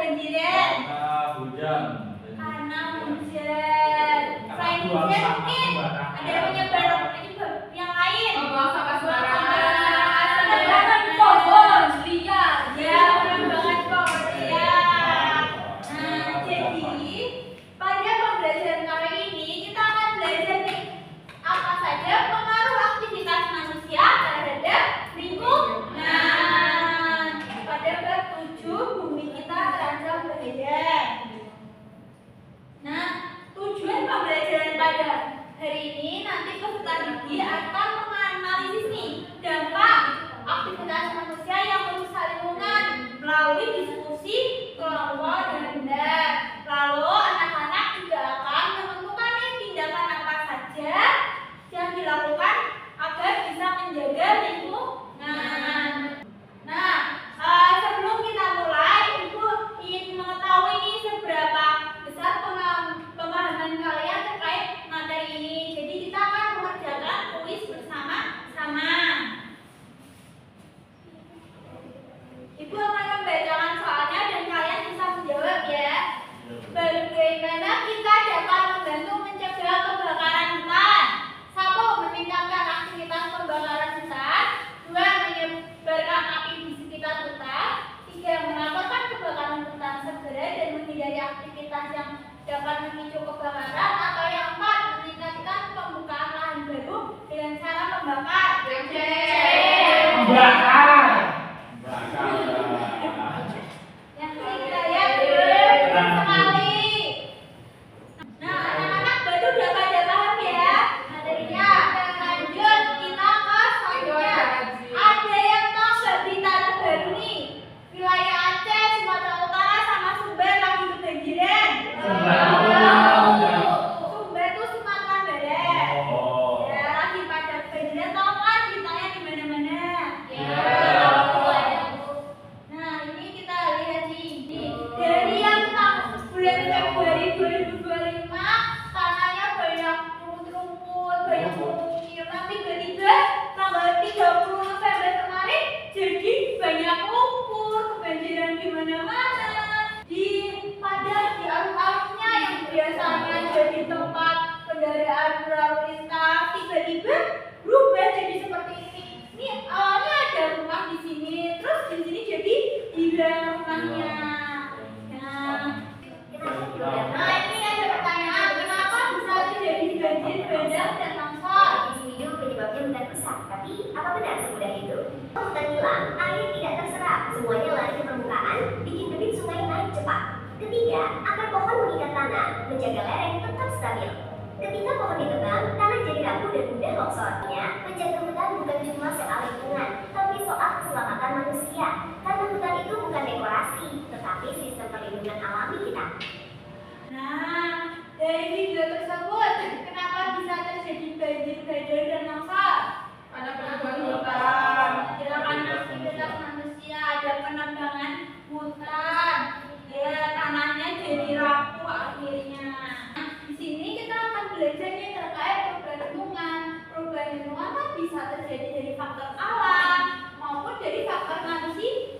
kebanjiran? Hujan. Karena hujan. Selain hujan mungkin ada penyebab yang lain. Buang sampah sembarangan. Penambangan pohon liar. Ya, penambangan pohon liar. Nah, jadi pada pembelajaran kali ini kita akan belajar nih apa saja pengaruh aktivitas manusia terhadap lingkungan. Pada bab 7 bumi kita terancam bahaya. Nah, tujuan pembelajaran pada hari ini nanti peserta didik akan menganalisis nih dampak aktivitas manusia yang merusak lingkungan melalui diskusi kelompok dan benda. Lalu anak-anak juga akan menentukan nih tindakan apa saja yang dilakukan agar bisa menjaga lingkungan. Nah, sebelum kita mulai, Ibu ingin mengetahui nih seberapa besar pemahaman kalian terkait materi ini. Jadi kita akan mengerjakan kuis bersama-sama. Ibu akan membacakan soalnya dan kalian bisa menjawab ya. Bagaimana kita dapat membantu mencegah kebakaran hutan? 1. Meningkatkan aktivitas pembakaran hutan. 2. Menyebarkan api di sekitar hutan. 3. Melaporkan kebakaran hutan segera dan menghindari aktivitas yang dapat memicu kebakaran. Atau yang 4. Meningkatkan pembukaan lahan baru dengan cara membakar. Bakar. Yang ketiga ya, benar sekali. Nah, anak-anak baru udah pada paham ya materinya. Lanjut kita ke selanjutnya. Ada yang tahu nggak berita terbaru nih? Wilayah Aceh, Sumatera Utara sama Sumber lagi kebanjiran. Sumber tuh Sumatera Barat. Ya, lagi pada kebanjiran. Tahu kan beritanya di mana-mana? Nah, ini kita lihat nih. Dari yang bulan Februari 2025, tanahnya banyak rumput-rumput, banyak bukit. Tapi tiba-tiba tanggal 30 November kemarin jadi banyak lumpur, kebanjiran di mana-mana. Di alun-alunnya yang biasanya jadi tempat kendaraan berlalu lintas, tiba-tiba berubah jadi seperti ini. Ini awalnya ada rumah di sini, terus di sini jadi hilang rumahnya. Nah, ini ada pertanyaan, kenapa bisa terjadi banjir bandang dan longsor? Di video penyebabnya bukan rusak, tapi apa benar semudah itu? Hutan hilang, air tidak terserap, semuanya lari ke permukaan, bikin debit sungai naik cepat. Ketiga, akar pohon mengikat tanah, menjaga lereng tetap stabil. Ketika pohon ditebang, tanah jadi rapuh dan mudah longsornya. Menjaga hutan bukan cuma soal lingkungan, tapi soal keselamatan manusia. Karena hutan itu bukan dekorasi, tetapi sistem perlindungan alami kita. Nah, dari video tersebut, kenapa bisa terjadi banjir bandang dan longsor? Ada penebangan hutan. Ya, karena aktivitas manusia, ada penambangan hutan. Ya, tanahnya jadi rapuh akhirnya. Di sini kita akan belajar nih terkait perubahan lingkungan. Perubahan lingkungan kan bisa terjadi dari faktor alam maupun dari faktor manusia.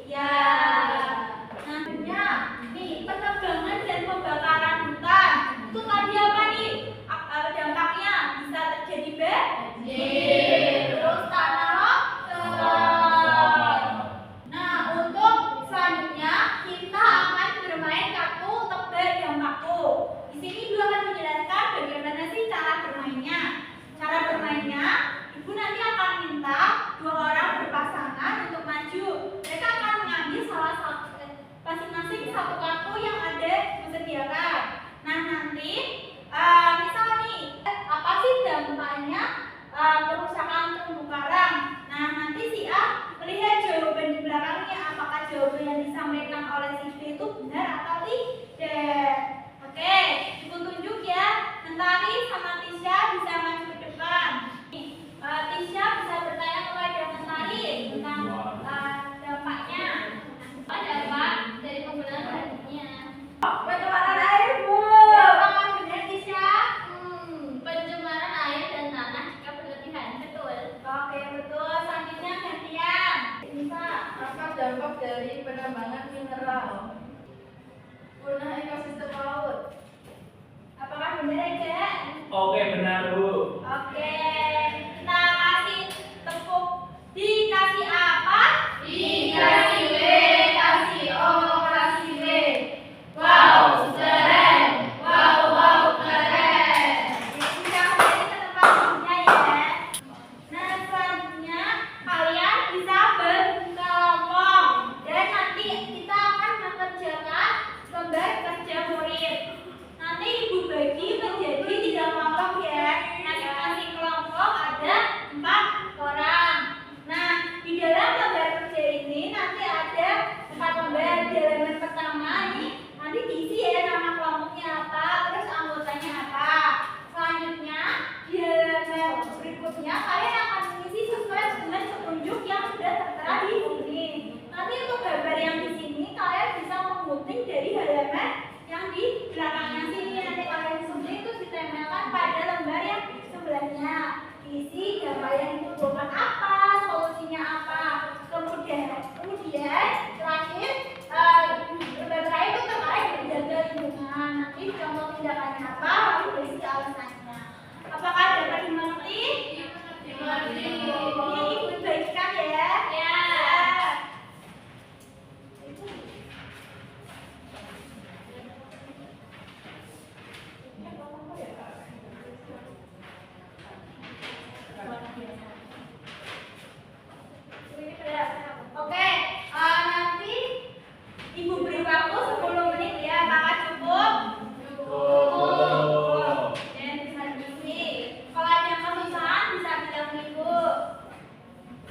waktu 10 menit ya. Apakah cukup? Cukup. Dan bisa diisi. Kalau ada yang kesusahan bisa bilang ibu.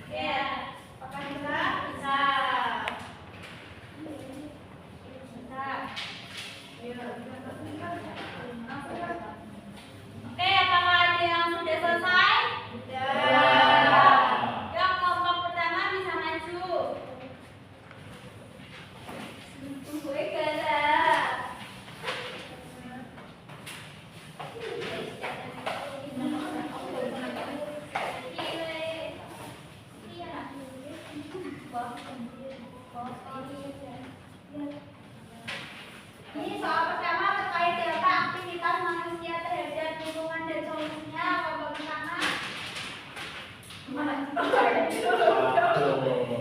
Oke. Apakah bisa? Bisa. Oke, apakah ada yang sudah selesai? Yang kelompok pertama bisa maju. Gue galak. Ini soal pertama terkait data aktivitas manusia terhadap lingkungan dan solusinya. Kelompok pertama.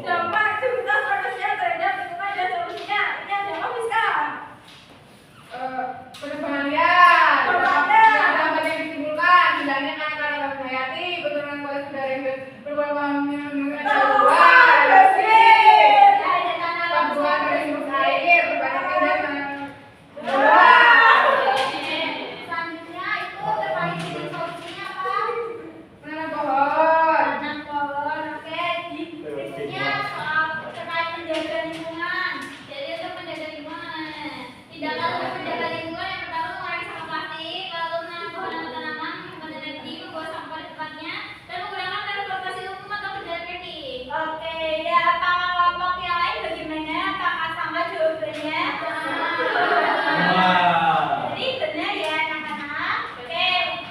Dampak aktivitas manusia terhadap lingkungan dan solusinya. Ini ada apa bisa? Penebangan liar. Dampak yang ditimbulkan, hilangnya anak-anak hayati, penurunan kualitas udara yang berubah menurunkan pembuangan resursi air, perbaikan Selanjutnya itu terkait dengan solusinya apa? menanam pohon. Tanam pohon. Oke, berikutnya soal terkait menjaga lingkungan. Jadi untuk menjaga lingkungan, tindakan untuk menjaga lingkungan yang pertama mengurangi sampah plastik, lalu menanam pohon atau tanaman, menghemat energi, membuang sampah di tempatnya, dan menggunakan transportasi umum atau berjalan kaki. Oke, ya apakah kelompok yang lain bagaimana? Apakah sama jawabannya? Jadi benar ya anak-anak. Oke,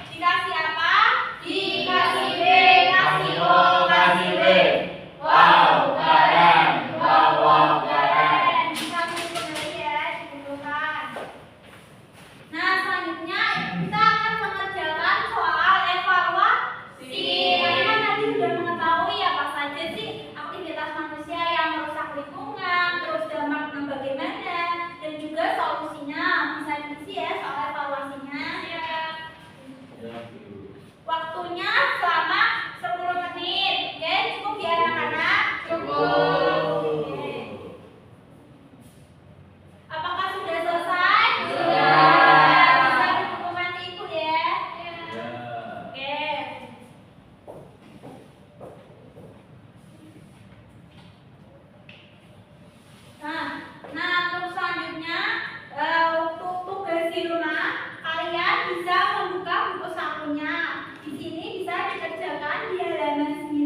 dikasih apa? Dikasih B, kasih O, kasih B. Wow, keren. Wow, keren. Kamu benar ya, dibutuhkan. Nah, selanjutnya kita akan mengerjakan soal evaluasi. Kalian tadi sudah mengetahui apa saja sih aktivitas manusia yang merusak lingkungan, terus dampaknya bagaimana, dan juga solusinya. Bisa diisi ya soal evaluasinya. Waktunya selama 10 menit. Oke, cukup ya anak-anak? Oke. Apakah sudah selesai? Bisa dibukukan ke ibu ya. Oke. Nah, untuk selanjutnya untuk tugas di rumah kalian bisa membuka buku sakunya. Di sini bisa dikerjakan di halaman 9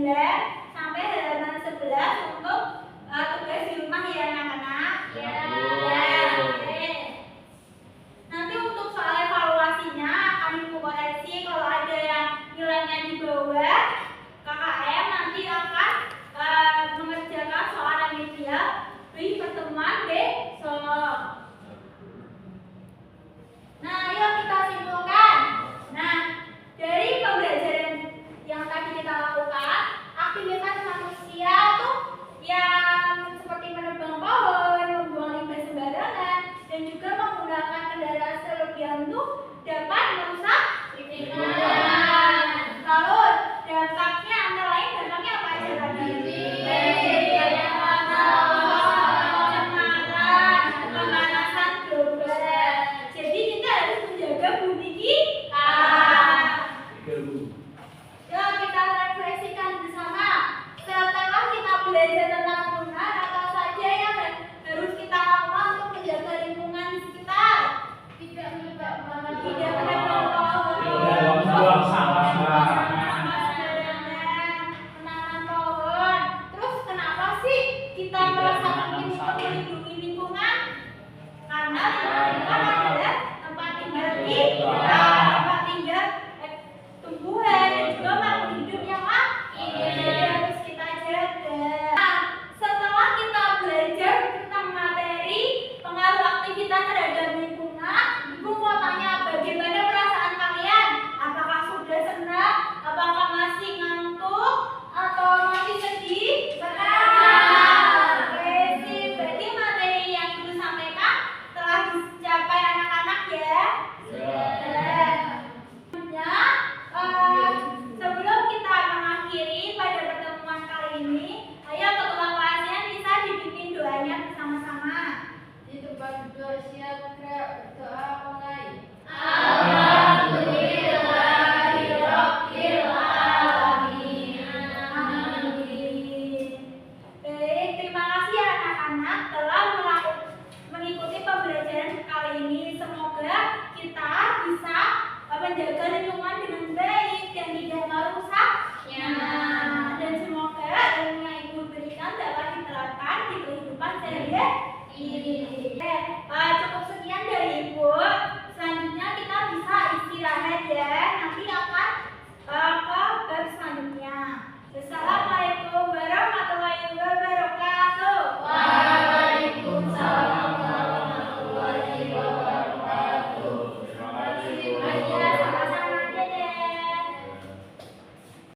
sampai halaman 11 untuk tugas di rumah ya anak-anak. Ya. Oke. Nanti untuk soal evaluasinya akan ibu koreksi kalau ada yang nilainya di bawah KKM nanti akan mengerjakan soal remedial di pertemuan besok. Nah, yuk kita simpulkan. Nah, dari pembelajaran yang tadi kita lakukan, aktivitas manusia tuh yang seperti menebang pohon, membuang limbah sembarangan, dan juga menggunakan kendaraan berlebihan itu dapat merusak lingkungan. Lalu dampaknya antara lain dampaknya apa aja tadi? Pemanasan global. Jadi kita harus menjaga bumi kita. Yuk kita refleksikan bersama. Setelah kita belajar tentang lingkungan, apa saja yang harus kita lakukan untuk menjaga lingkungan di sekitar? Tidak menebang pohon, menanam pohon. Terus kenapa sih kita merasa penting untuk melindungi lingkungan? Karena lingkungan adalah tempat tinggal kita, tempat tinggal tumbuhan dan juga makhluk hidup yang lain. Jadi harus kita jaga. Nah, setelah kita belajar tentang materi pengaruh aktivitas terhadap lingkungan, ibu mau tanya bagaimana perasaan kalian? Apakah sudah senang? Apakah masih ngantuk? Atau masih sedih? Senang. Oke, sih. Berarti materi yang ibu sampaikan telah bisa bersiap berdoa mulai. Baik, terima kasih ya anak-anak telah mengikuti pembelajaran kali ini. Semoga kita bisa menjaga